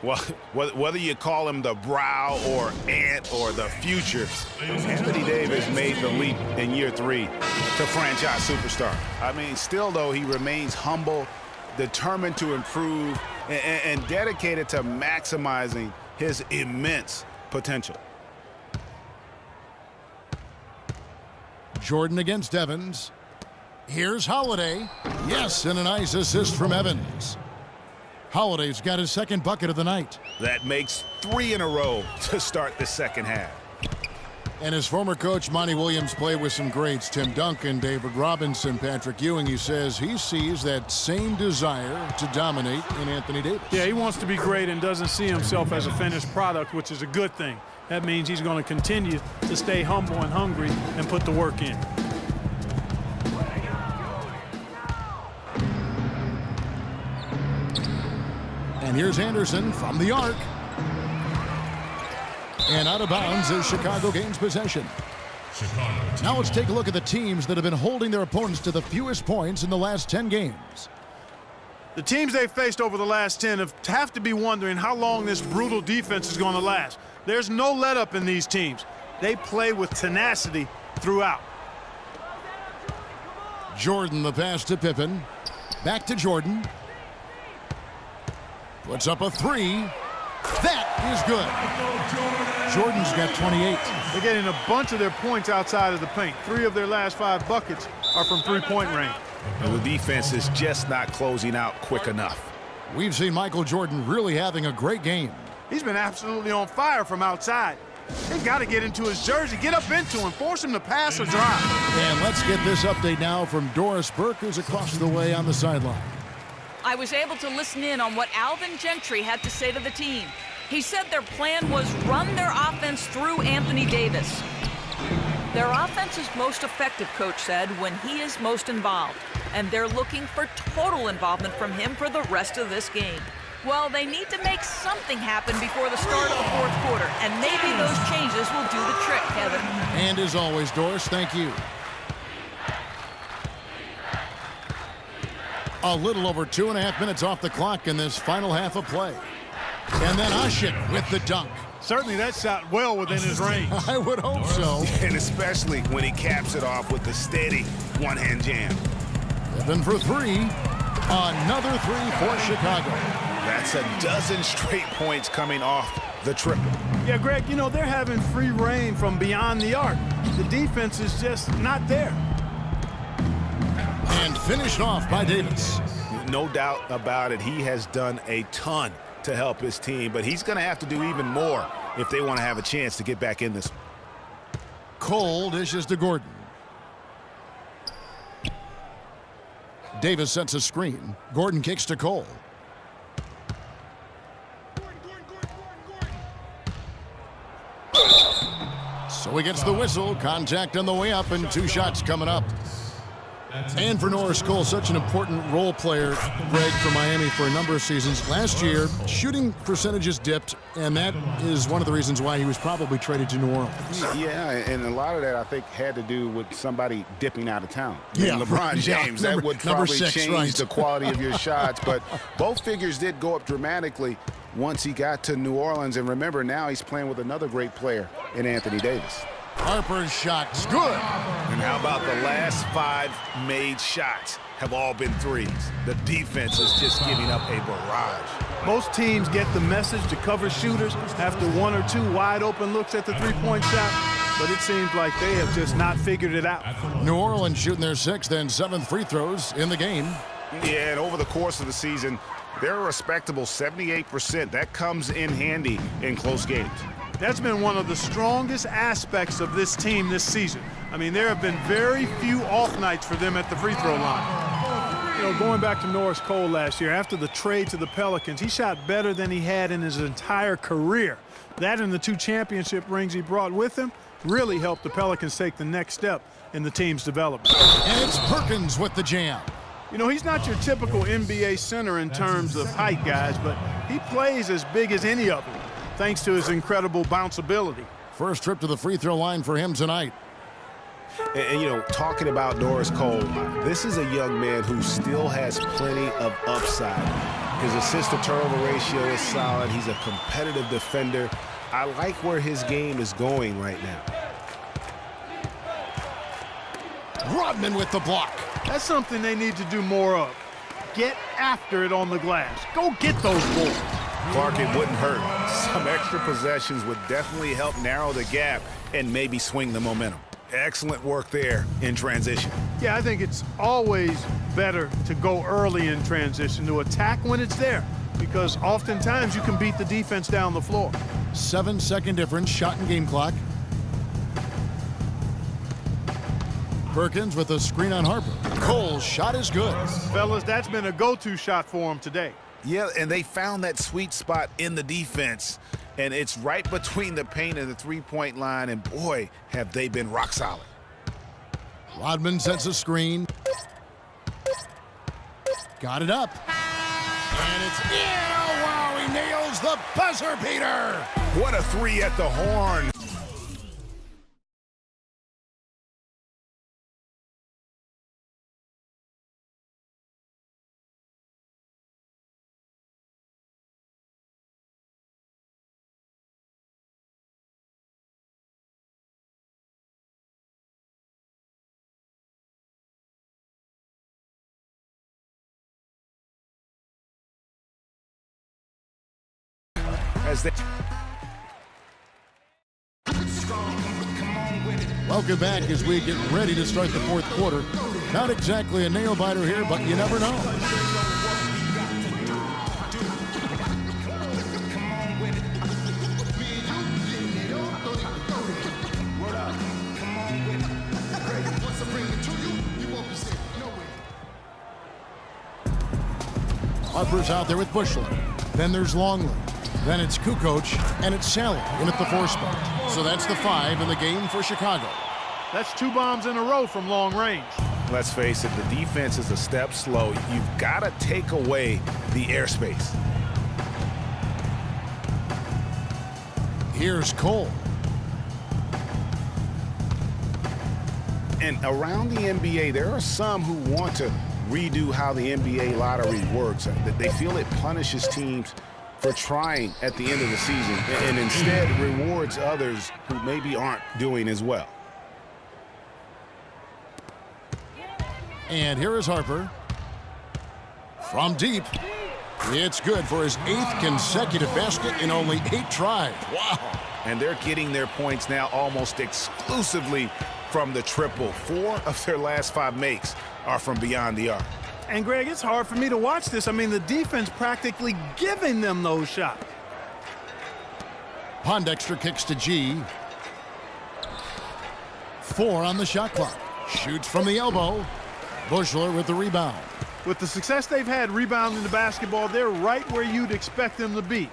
Well, whether you call him the brow or ant or the future, Anthony Davis made the leap in year 3 to franchise superstar. I mean, still, though, he remains humble, determined to improve, and dedicated to maximizing his immense potential. Jordan against Evans. Here's Holiday. Yes, and a nice assist from Evans. Holiday's got his second bucket of the night. That makes 3 in a row to start the second half. And his former coach, Monty Williams, played with some greats. Tim Duncan, David Robinson, Patrick Ewing. He says he sees that same desire to dominate in Anthony Davis. Yeah, he wants to be great and doesn't see himself as a finished product, which is a good thing. That means he's going to continue to stay humble and hungry and put the work in. And here's Anderson from the arc. And out of bounds is Chicago gains possession. Now let's take a look at the teams that have been holding their opponents to the fewest points in the last 10 games. The teams they've faced over the last 10 have to be wondering how long this brutal defense is going to last. There's no let-up in these teams. They play with tenacity throughout. Jordan, the pass to Pippen. Back to Jordan. Puts up a 3. That is good. Jordan's got 28. They're getting a bunch of their points outside of the paint. 3 of their last 5 buckets are from three-point range. And the defense is just not closing out quick enough. We've seen Michael Jordan really having a great game. He's been absolutely on fire from outside. They've got to get into his jersey, get up into him, force him to pass or drive. And let's get this update now from Doris Burke, who's across the way on the sideline. I was able to listen in on what Alvin Gentry had to say to the team. He said their plan was run their offense through Anthony Davis. Their offense is most effective, Coach said, when he is most involved. And they're looking for total involvement from him for the rest of this game. Well, they need to make something happen before the start of the 4th quarter, and maybe those changes will do the trick, Kevin. And as always, Doris, thank you. A little over 2.5 minutes off the clock in this final half of play. And then Ashen with the dunk. Certainly that shot well within his range. I would hope so. And especially when he caps it off with the steady one-hand jam. Pippen for 3. Another 3 for Chicago. That's a dozen straight points coming off the triple. Yeah, Greg, you know, they're having free reign from beyond the arc. The defense is just not there. And finished off by Davis. No doubt about it, he has done a ton to help his team, but he's going to have to do even more if they want to have a chance to get back in this. Cole dishes to Gordon. Davis sets a screen. Gordon kicks to Cole. So he gets the whistle. Contact on the way up, and 2 shots coming up. And for Norris Cole, such an important role player, Greg, for Miami for a number of seasons. Last year, shooting percentages dipped, and that is one of the reasons why he was probably traded to New Orleans. Yeah, and a lot of that, I think, had to do with somebody dipping out of town. Yeah, and LeBron James, yeah, that would probably 6, change right. the quality of your shots. But both figures did go up dramatically once he got to New Orleans. And remember, now he's playing with another great player in Anthony Davis. Harper's shot's good. And how about the last 5 made shots have all been threes? The defense is just giving up a barrage. Most teams get the message to cover shooters after 1 or 2 wide open looks at the three-point shot, but it seems like they have just not figured it out. New Orleans shooting their 6th and 7th free throws in the game. Yeah, and over the course of the season, they're a respectable 78%. That comes in handy in close games. That's been one of the strongest aspects of this team this season. I mean, there have been very few off nights for them at the free throw line. You know, going back to Norris Cole last year, after the trade to the Pelicans, he shot better than he had in his entire career. That and the 2 championship rings he brought with him really helped the Pelicans take the next step in the team's development. And it's Perkins with the jam. You know, he's not your typical NBA center in terms of height, guys, but he plays as big as any of them, thanks to his incredible bounceability. First trip to the free throw line for him tonight. And, you know, talking about Norris Cole, this is a young man who still has plenty of upside. His assist-to-turnover ratio is solid. He's a competitive defender. I like where his game is going right now. Rodman with the block. That's something they need to do more of. Get after it on the glass. Go get those boards. Clark, it wouldn't hurt. Some extra possessions would definitely help narrow the gap and maybe swing the momentum. Excellent work there in transition. Yeah, I think it's always better to go early in transition, to attack when it's there, because oftentimes you can beat the defense down the floor. 7-second difference, shot and game clock. Perkins with a screen on Harper. Cole's shot is good. Fellas, that's been a go-to shot for him today. Yeah, and they found that sweet spot in the defense, and it's right between the paint and the three-point line, and boy, have they been rock solid. Rodman sets a screen. Got it up. And it's in. Oh, wow, he nails the buzzer beater. What a three at the horn. As they Welcome back as we get ready to start the fourth quarter. Not exactly a nail-biter here, but you never know. Harper's out there with Bushler. Then there's Longley. Then it's Kukoc, and it's Sally in at the 4 spot. So that's the 5 in the game for Chicago. That's 2 bombs in a row from long range. Let's face it, the defense is a step slow. You've got to take away the airspace. Here's Cole. And around the NBA, there are some who want to redo how the NBA lottery works. They feel it punishes teams for trying at the end of the season and instead rewards others who maybe aren't doing as well. And here is Harper. From deep. It's good for his 8th consecutive basket in only 8 tries. Wow. And they're getting their points now almost exclusively from the triple. 4 of their last 5 makes are from beyond the arc. And, Greg, it's hard for me to watch this. I mean, the defense practically giving them those shots. Pondexter kicks to G. 4 on the shot clock. Shoots from the elbow. Bushler with the rebound. With the success they've had rebounding the basketball, they're right where you'd expect them to be,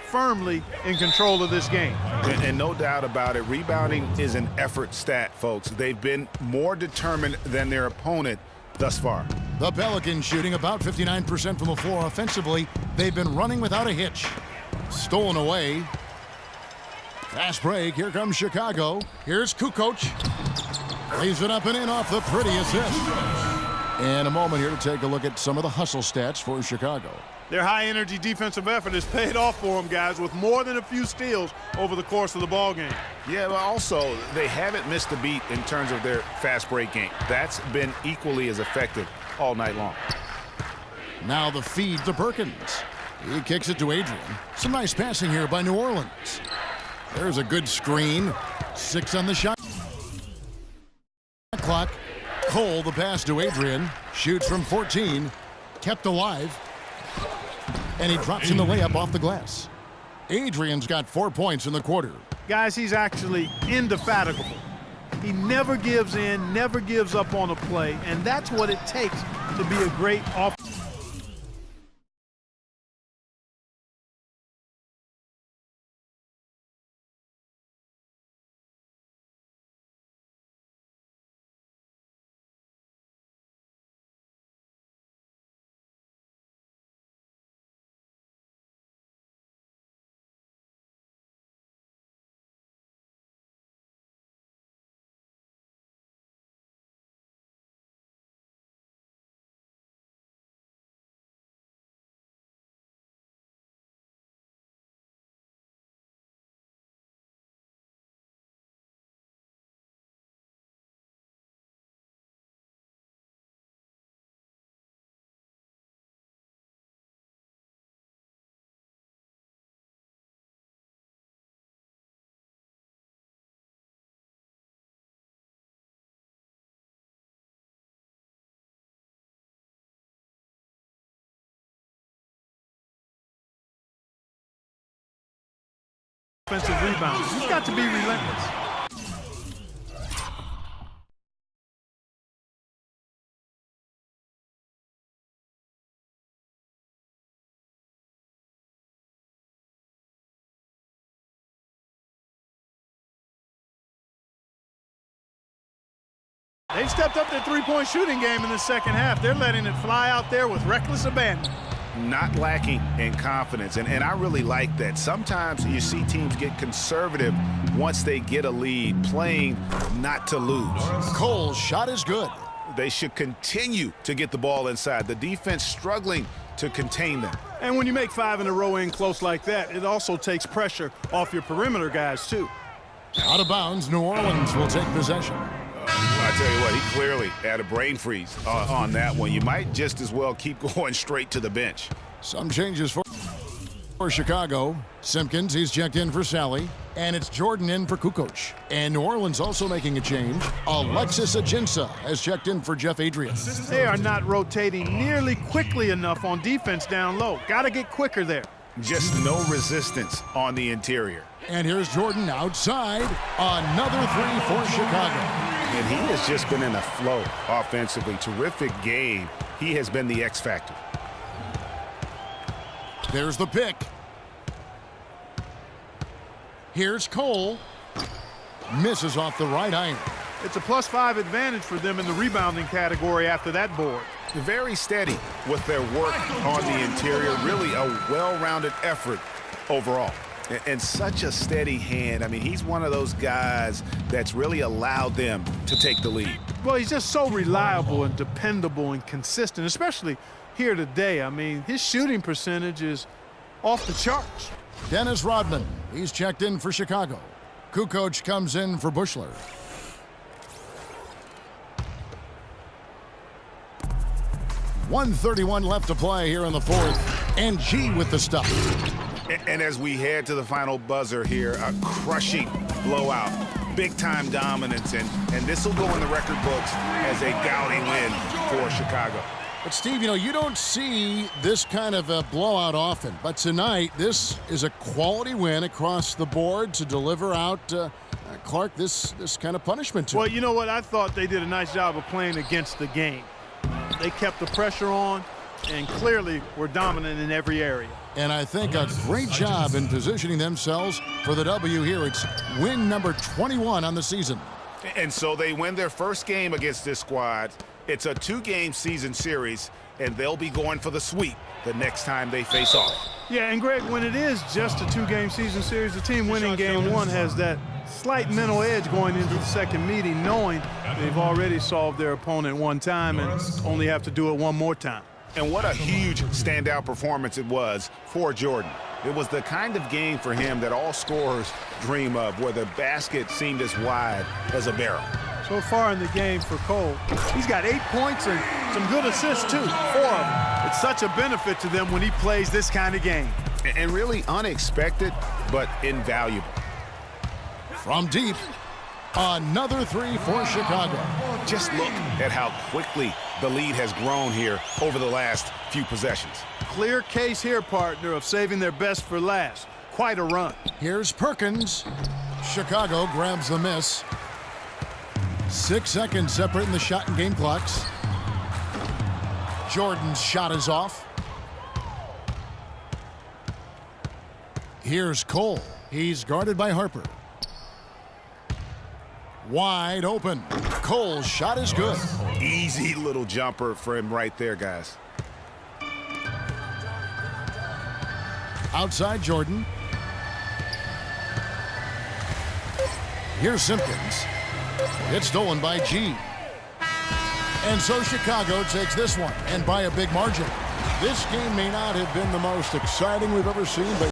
firmly in control of this game. And no doubt about it, rebounding is an effort stat, folks. They've been more determined than their opponent thus far. The Pelicans shooting about 59% from the floor offensively. They've been running without a hitch. Stolen away. Fast break. Here comes Chicago. Here's Kukoc. Leaves it up and in off the pretty assist. And a moment here to take a look at some of the hustle stats for Chicago. Their high-energy defensive effort has paid off for them, guys, with more than a few steals over the course of the ballgame. Yeah, but also, they haven't missed a beat in terms of their fast break game. That's been equally as effective all night long. Now the feed to Perkins. He kicks it to Adrian. Some nice passing here by New Orleans. There's a good screen. 6 on the shot clock. Cole, the pass to Adrian. Shoots from 14. Kept alive. And he drops in the layup off the glass. Adrian's got 4 points in the quarter. Guys, he's actually indefatigable. He never gives in, never gives up on a play, and that's what it takes to be a great offensive offensive rebounds. He's got to be relentless. They've stepped up their three-point shooting game in the second half. They're letting it fly out there with reckless abandon. Not lacking in confidence, and I really like that. Sometimes you see teams get conservative once they get a lead, playing not to lose. Cole's shot is good. They should continue to get the ball inside. The defense struggling to contain them. And when you make 5 in a row in close like that, it also takes pressure off your perimeter guys, too. Out of bounds, New Orleans will take possession. I tell you what, he clearly had a brain freeze on that one. You might just as well keep going straight to the bench. Some changes for Chicago. Simpkins, he's checked in for Sally. And it's Jordan in for Kukoc. And New Orleans also making a change. Alexis Ajinça has checked in for Jeff Adrian. They are not rotating nearly quickly enough on defense down low. Got to get quicker there. Just no resistance on the interior. And here's Jordan outside. Another three for Chicago. And he has just been in a flow offensively. Terrific game. He has been the X factor. There's the pick. Here's Cole. Misses off the right iron. It's a +5 advantage for them in the rebounding category after that board. Very steady with their work on the interior. Really a well-rounded effort overall. And such a steady hand. I mean, he's one of those guys that's really allowed them to take the lead. Well, he's just so reliable and dependable and consistent, especially here today. I mean, his shooting percentage is off the charts. Dennis Rodman, he's checked in for Chicago. Kukoc comes in for Bushler. .131 left to play here in the fourth. And G with the stop. And as we head to the final buzzer here, a crushing blowout, big-time dominance, and this will go in the record books as a gouty win for Chicago. But, Steve, you don't see this kind of a blowout often. But tonight, this is a quality win across the board to deliver out, Clark, this kind of punishment to Well, him. you know what? I thought they did a nice job of playing against the game. They kept the pressure on and clearly were dominant in every area. And I think a great job in positioning themselves for the W here. It's win number 21 on the season. And so they win their first game against this squad. It's a 2-game season series, and they'll be going for the sweep the next time they face off. Yeah, and Greg, when it is just a 2-game season series, the team winning game 1 has that slight mental edge going into the second meeting, knowing they've already solved their opponent one time and only have to do it one more time. And what a huge standout performance it was for Jordan. It was the kind of game for him that all scorers dream of, where the basket seemed as wide as a barrel. So far in the game for Cole, he's got 8 points and some good assists too, 4 of them. It's such a benefit to them when he plays this kind of game. And really unexpected, but invaluable. From deep, another three for Chicago. Just look at how quickly the lead has grown here over the last few possessions. Clear case here, partner, of saving their best for last. Quite a run. Here's Perkins. Chicago grabs the miss. 6 seconds separating the shot and game clocks. Jordan's shot is off. Here's Cole. He's guarded by Harper. Wide open. Cole's shot is good. Easy little jumper for him right there, guys. Outside Jordan. Here's Simpkins. It's stolen by G. And so Chicago takes this one, and by a big margin. This game may not have been the most exciting we've ever seen, but